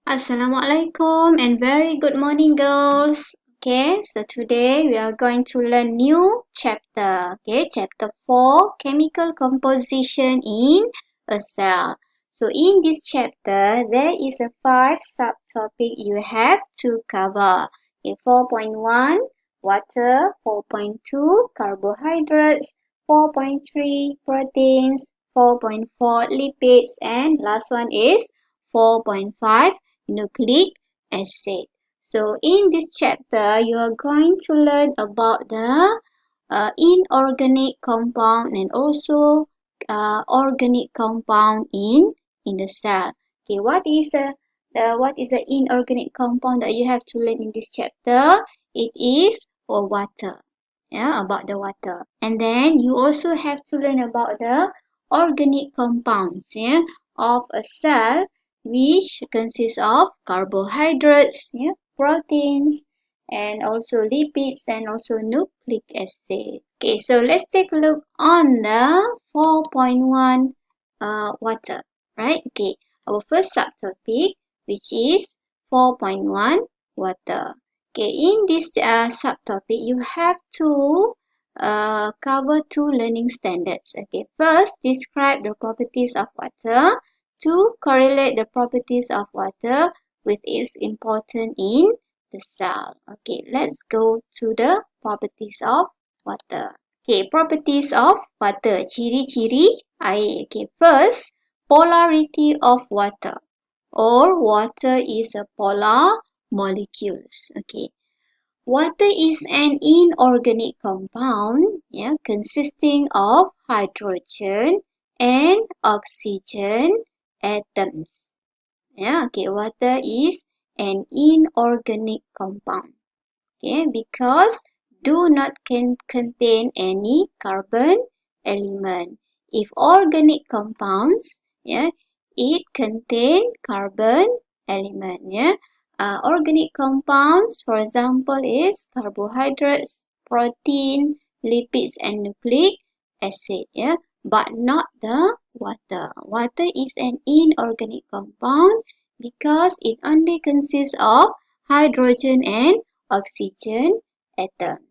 Assalamualaikum and very good morning, girls. Okay, so today we are going to learn new chapter. Okay, chapter 4, chemical composition in a cell. So in this chapter, there is a 5 subtopic you have to cover. Okay, 4.1, water, 4.2, carbohydrates, 4.3, proteins, 4.4, lipids, and last one is 4.5, nucleic acid. So in this chapter, you are going to learn about the inorganic compound and also organic compound in the cell. Okay, what is the inorganic compound that you have to learn in this chapter? It is for water. Yeah, about the water. And then you also have to learn about the organic compounds, yeah, of a cell, which consists of carbohydrates, yeah, proteins, and also lipids and also nucleic acid. Okay, so let's take a look on the 4.1 water, right? Okay, our first subtopic, which is 4.1 water. Okay, in this subtopic, you have to cover 2 learning standards. Okay, first, describe the properties of water. 2, correlate the properties of water with its importance in the cell. Okay, let's go to the properties of water. Okay, properties of water. Ciri-ciri air. Okay, first, polarity of water, or water is a polar molecules. Okay, water is an inorganic compound, yeah, consisting of hydrogen and oxygen atoms. Yeah, okay, water is an inorganic compound. Okay, because do not contain any carbon element. If organic compounds, yeah, it contain carbon element. Yeah, organic compounds, for example, is carbohydrates, protein, lipids, and nucleic acid. Yeah, but not the water. Water is an inorganic compound because it only consists of hydrogen and oxygen atoms.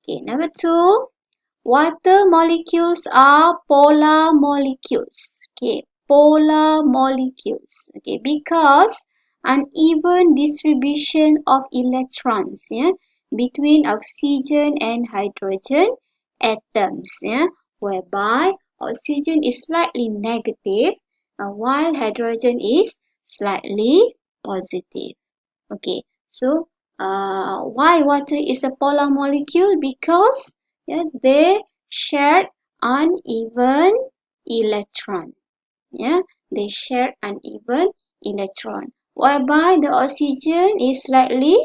Okay, number 2, water molecules are polar molecules. Okay, polar molecules. Okay, because uneven distribution of electrons, yeah, between oxygen and hydrogen atoms, yeah, whereby oxygen is slightly negative while hydrogen is slightly positive. Okay, so why water is a polar molecule? Because, yeah, they share uneven electron. Yeah, they share uneven electron, whereby the oxygen is slightly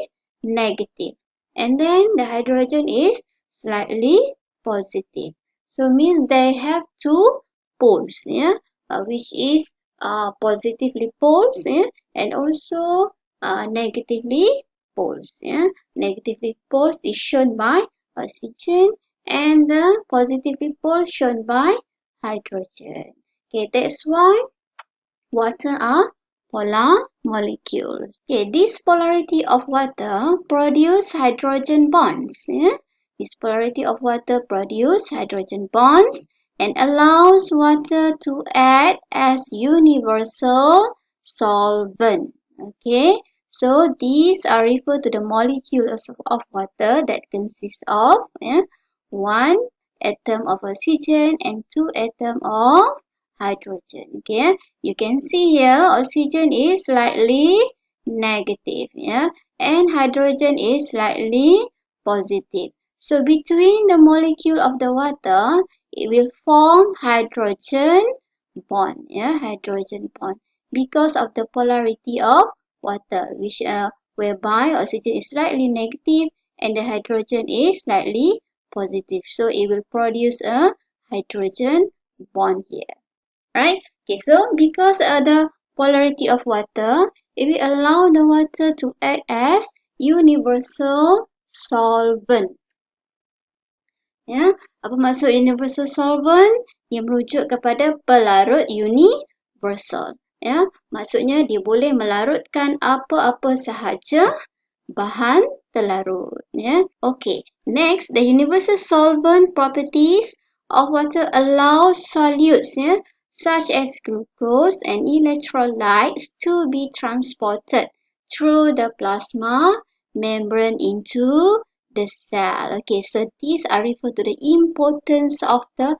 negative and then the hydrogen is slightly positive. So means they have 2 poles, yeah, which is positively poles, yeah, and also negatively poles. Yeah, negatively poles is shown by oxygen and the positively pole shown by hydrogen. Okay, that's why water are polar molecules. Okay, this polarity of water produce hydrogen bonds. Yeah? This polarity of water produce hydrogen bonds and allows water to act as universal solvent. Okay, so these are referred to the molecules of water that consist of, yeah, 1 atom of oxygen and 2 atom of hydrogen. Okay, you can see here oxygen is slightly negative, yeah, and hydrogen is slightly positive. So between the molecule of the water, it will form hydrogen bond, yeah, hydrogen bond, because of the polarity of water, which whereby oxygen is slightly negative and the hydrogen is slightly positive. So it will produce a hydrogen bond here. Right? Okay, so because the polarity of water, it will allow the water to act as universal solvent. Ya, apa maksud universal solvent? Yang merujuk kepada pelarut universal. Ya, maksudnya dia boleh melarutkan apa-apa sahaja bahan terlarut. Ya, okay. Next, the universal solvent properties of water allow solutes, ya, such as glucose and electrolytes to be transported through the plasma membrane into the cell. Okay, so these are referred to the importance of the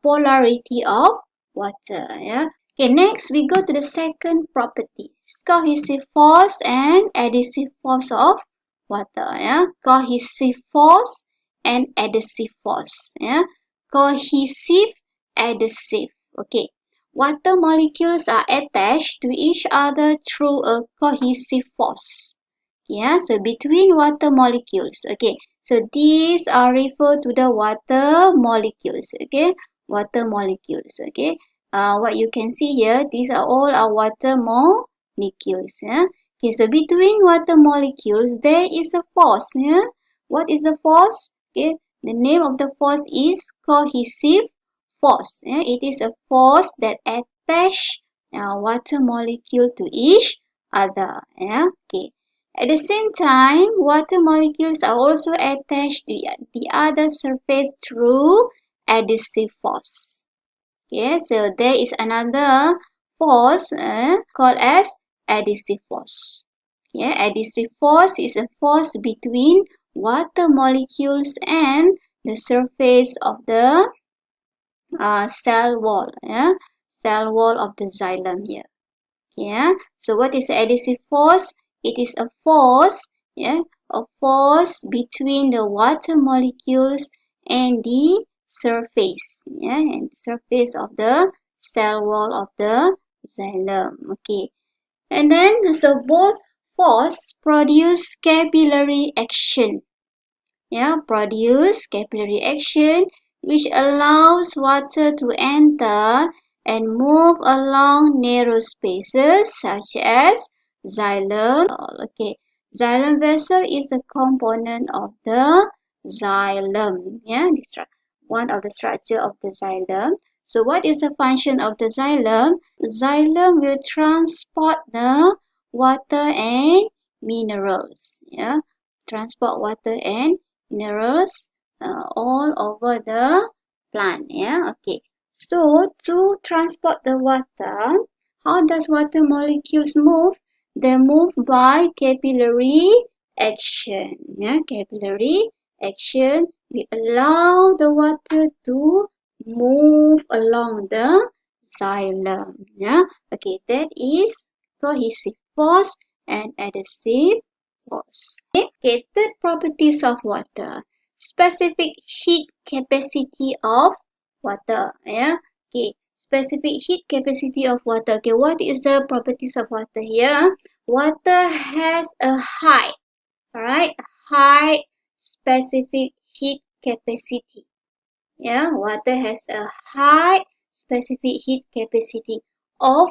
polarity of water. Yeah. Okay, next we go to the second properties, cohesive force and adhesive force of water. Yeah, cohesive force and adhesive force. Yeah, cohesive, adhesive. Okay, water molecules are attached to each other through a cohesive force. Yeah, so between water molecules. Okay, so these are referred to the water molecules. Okay, water molecules. Okay, what you can see here, these are all our water molecules. Yeah. Okay, so between water molecules, there is a force. Yeah. What is the force? Okay, the name of the force is cohesive force. Yeah. It is a force that attach water molecule to each other. Yeah. Okay. At the same time, water molecules are also attached to the other surface through adhesive force. Okay, so there is another force called as adhesive force. Okay, adhesive force is a force between water molecules and the surface of the cell wall. Cell wall of the xylem here. Yeah, so what is adhesive force? It is a force, a force between the water molecules and the surface, and surface of the cell wall of the xylem. Okay, and then so both force produce capillary action. Produce capillary action which allows water to enter and move along narrow spaces such as xylem. Okay, xylem vessel is the component of the xylem. This one of the structure of the xylem. So what is the function of the xylem? Xylem will transport the water and minerals. Transport water and minerals all over the plant. Okay. So to transport the water, how does water molecules move? They move by capillary action. Capillary action. We allow the water to move along the xylem. Okay, that is cohesive force and adhesive force. Okay, third properties of water. Specific heat capacity of water. Okay, specific heat capacity of water. Okay, what is the properties of water here? Water has a high, alright, high specific heat capacity. Water has a high specific heat capacity of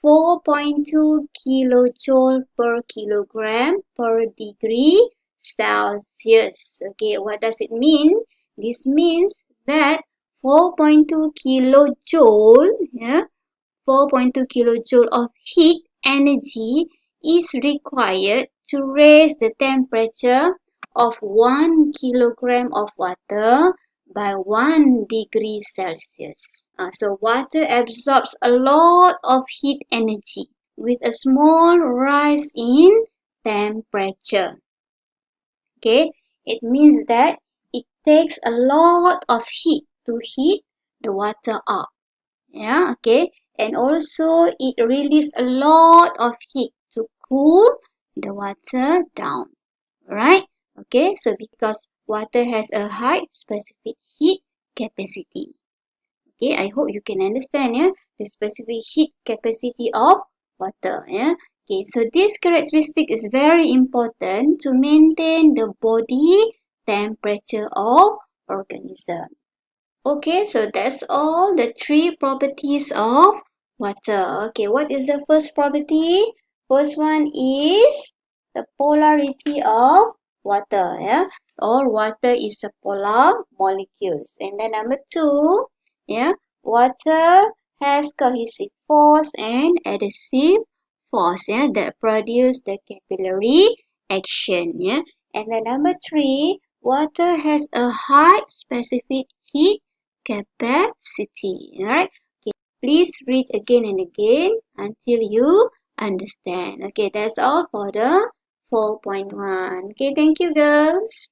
4.2 kilojoule per kilogram per degree Celsius. Okay, what does it mean? This means that 4.2 kilojoule, 4.2 kilojoule of heat energy is required to raise the temperature of 1 kilogram of water by 1 degree Celsius. So water absorbs a lot of heat energy with a small rise in temperature. Okay, it means that it takes a lot of heat to heat the water up. Okay, and also it releases a lot of heat to cool the water down. Right? Okay, so because water has a high specific heat capacity. Okay, I hope you can understand the specific heat capacity of water. Okay, so this characteristic is very important to maintain the body temperature of organism. Okay, so that's all the three properties of water. Okay, what is the first property? First one is the polarity of water. Or water is a polar molecules. And then number two, water has cohesive force and adhesive force, yeah, that produce the capillary action, yeah. And then number 3, water has a high specific heat capacity. Alright. Okay, please read again and again until you understand. Okay, that's all for the 4.1. Okay, thank you, girls.